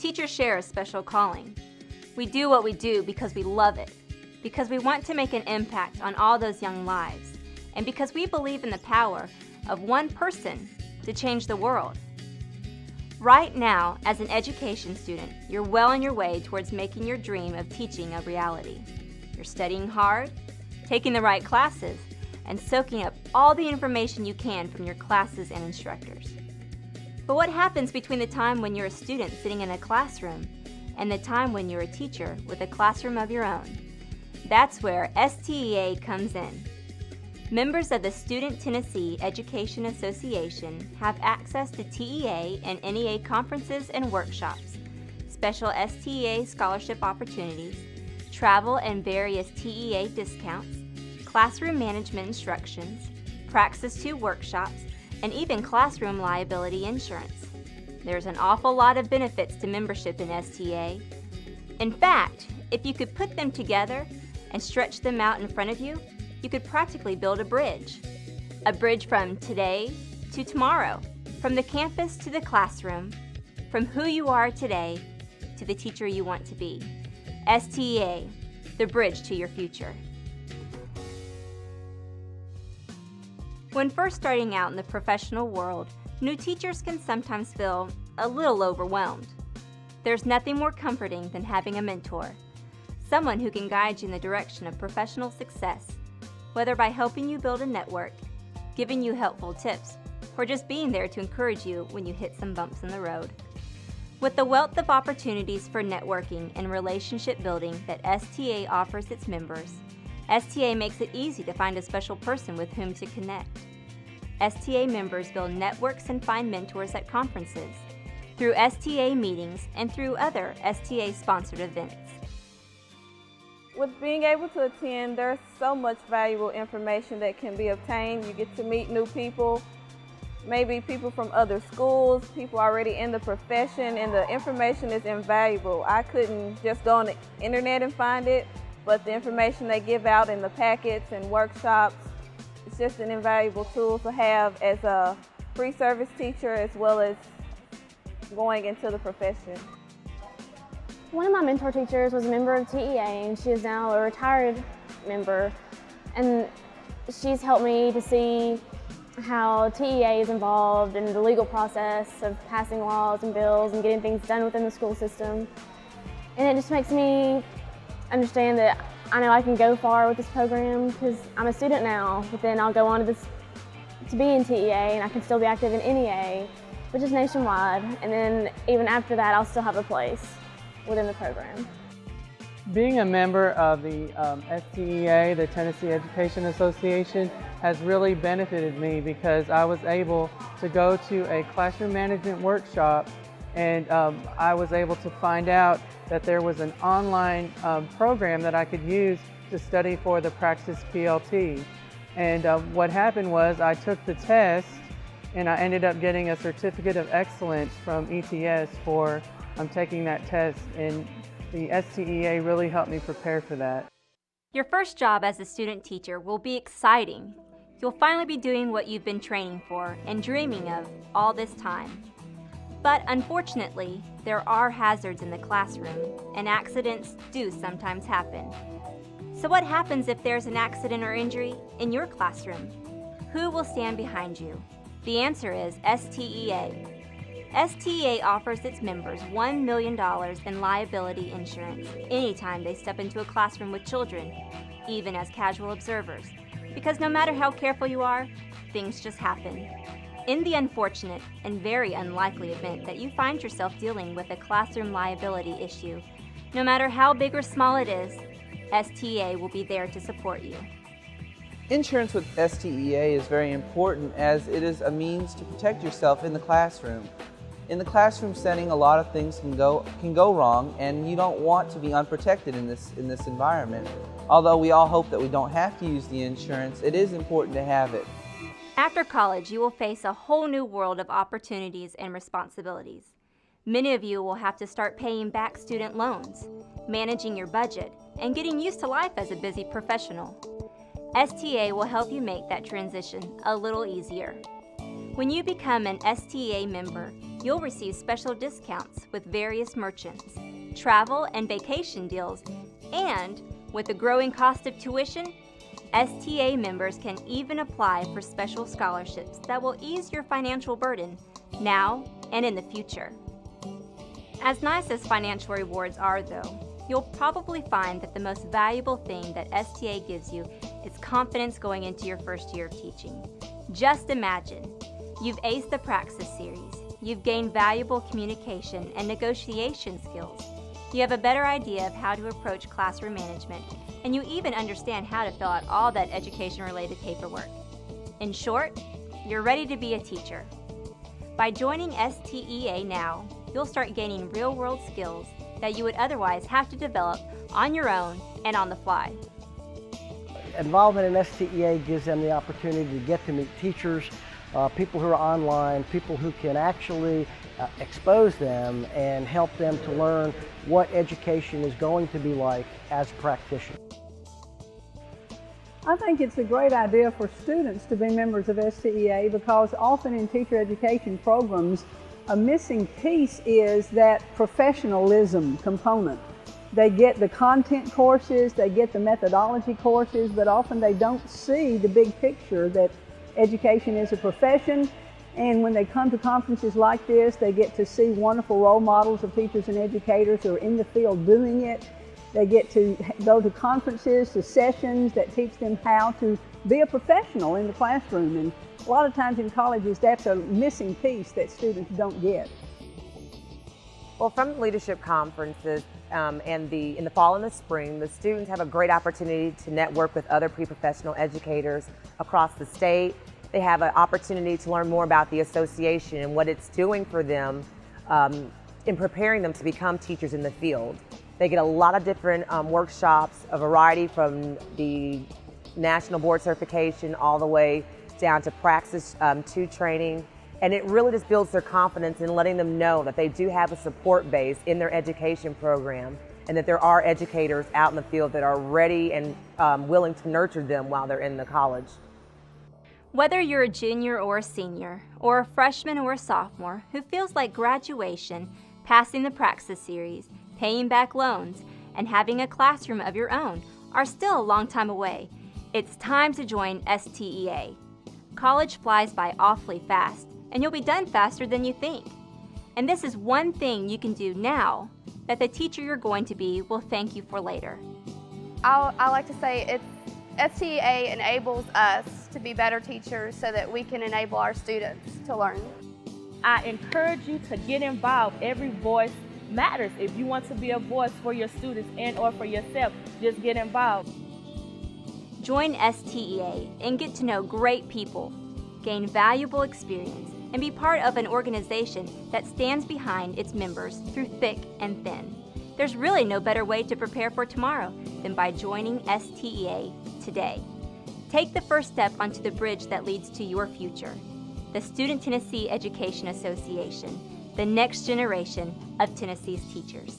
Teachers share a special calling. We do what we do because we love it, because we want to make an impact on all those young lives, and because we believe in the power of one person to change the world. Right now, as an education student, you're well on your way towards making your dream of teaching a reality. You're studying hard, taking the right classes, and soaking up all the information you can from your classes and instructors. But what happens between the time when you're a student sitting in a classroom and the time when you're a teacher with a classroom of your own? That's where STEA comes in. Members of the Student Tennessee Education Association have access to TEA and NEA conferences and workshops, special STEA scholarship opportunities, travel and various TEA discounts, classroom management instructions, Praxis 2 workshops, and even classroom liability insurance. There's an awful lot of benefits to membership in STEA. In fact, if you could put them together and stretch them out in front of you, you could practically build a bridge. A bridge from today to tomorrow, from the campus to the classroom, from who you are today to the teacher you want to be. STEA, the bridge to your future. When first starting out in the professional world, new teachers can sometimes feel a little overwhelmed. There's nothing more comforting than having a mentor, someone who can guide you in the direction of professional success, whether by helping you build a network, giving you helpful tips, or just being there to encourage you when you hit some bumps in the road. With the wealth of opportunities for networking and relationship building that STEA offers its members, STEA makes it easy to find a special person with whom to connect. STEA members build networks and find mentors at conferences, through STEA meetings, and through other STEA-sponsored events. With being able to attend, there's so much valuable information that can be obtained. You get to meet new people, maybe people from other schools, people already in the profession, and the information is invaluable. I couldn't just go on the internet and find it, but the information they give out in the packets and workshops, it's just an invaluable tool to have as a free service teacher as well as going into the profession. One of my mentor teachers was a member of TEA, and she is now a retired member, and she's helped me to see how TEA is involved in the legal process of passing laws and bills and getting things done within the school system. And it just makes me understand that I know I can go far with this program because I'm a student now, but then I'll go on to be in TEA, and I can still be active in NEA, which is nationwide, and then even after that I'll still have a place within the program. Being a member of the STEA, the Tennessee Education Association, has really benefited me because I was able to go to a classroom management workshop, and I was able to find out that there was an online program that I could use to study for the Praxis PLT. And what happened was I took the test, and I ended up getting a certificate of excellence from ETS for taking that test, and the STEA really helped me prepare for that. Your first job as a student teacher will be exciting. You'll finally be doing what you've been training for and dreaming of all this time. But unfortunately, there are hazards in the classroom, and accidents do sometimes happen. So what happens if there's an accident or injury in your classroom? Who will stand behind you? The answer is STEA. STEA offers its members $1 million in liability insurance anytime they step into a classroom with children, even as casual observers, because no matter how careful you are, things just happen. In the unfortunate and very unlikely event that you find yourself dealing with a classroom liability issue, no matter how big or small it is, STEA will be there to support you. Insurance with STEA is very important as it is a means to protect yourself in the classroom. In the classroom setting, a lot of things can go wrong, and you don't want to be unprotected in this environment. Although we all hope that we don't have to use the insurance, it is important to have it. After college, you will face a whole new world of opportunities and responsibilities. Many of you will have to start paying back student loans, managing your budget, and getting used to life as a busy professional. STEA will help you make that transition a little easier. When you become an STEA member, you'll receive special discounts with various merchants, travel and vacation deals, and with the growing cost of tuition, STEA members can even apply for special scholarships that will ease your financial burden now and in the future. As nice as financial rewards are, though, you'll probably find that the most valuable thing that STEA gives you is confidence going into your first year of teaching. Just imagine, you've aced the Praxis series, you've gained valuable communication and negotiation skills, you have a better idea of how to approach classroom management, and you even understand how to fill out all that education-related paperwork. In short, you're ready to be a teacher. By joining STEA now, you'll start gaining real-world skills that you would otherwise have to develop on your own and on the fly. Involvement in STEA gives them the opportunity to get to meet teachers, people who are online, people who can actually expose them and help them to learn what education is going to be like as a practitioner. I think it's a great idea for students to be members of STEA because often in teacher education programs, a missing piece is that professionalism component. They get the content courses, they get the methodology courses, but often they don't see the big picture that education is a profession. And when they come to conferences like this, they get to see wonderful role models of teachers and educators who are in the field doing it. They get to go to conferences, to sessions that teach them how to be a professional in the classroom. And a lot of times in colleges, that's a missing piece that students don't get. Well, from the leadership conferences in the fall and the spring, the students have a great opportunity to network with other pre-professional educators across the state. They have an opportunity to learn more about the association and what it's doing for them in preparing them to become teachers in the field. They get a lot of different workshops, a variety from the national board certification all the way down to Praxis 2 training. And it really just builds their confidence in letting them know that they do have a support base in their education program and that there are educators out in the field that are ready and willing to nurture them while they're in the college. Whether you're a junior or a senior, or a freshman or a sophomore who feels like graduation, passing the Praxis series, paying back loans, and having a classroom of your own are still a long time away, it's time to join STEA. College flies by awfully fast, and you'll be done faster than you think. And this is one thing you can do now that the teacher you're going to be will thank you for later. I like to say STEA enables us to be better teachers so that we can enable our students to learn. I encourage you to get involved. Every voice matters. If you want to be a voice for your students and or for yourself, just get involved. Join STEA and get to know great people, gain valuable experience, and be part of an organization that stands behind its members through thick and thin. There's really no better way to prepare for tomorrow than by joining STEA today. Take the first step onto the bridge that leads to your future. The Student Tennessee Education Association, the next generation of Tennessee's teachers.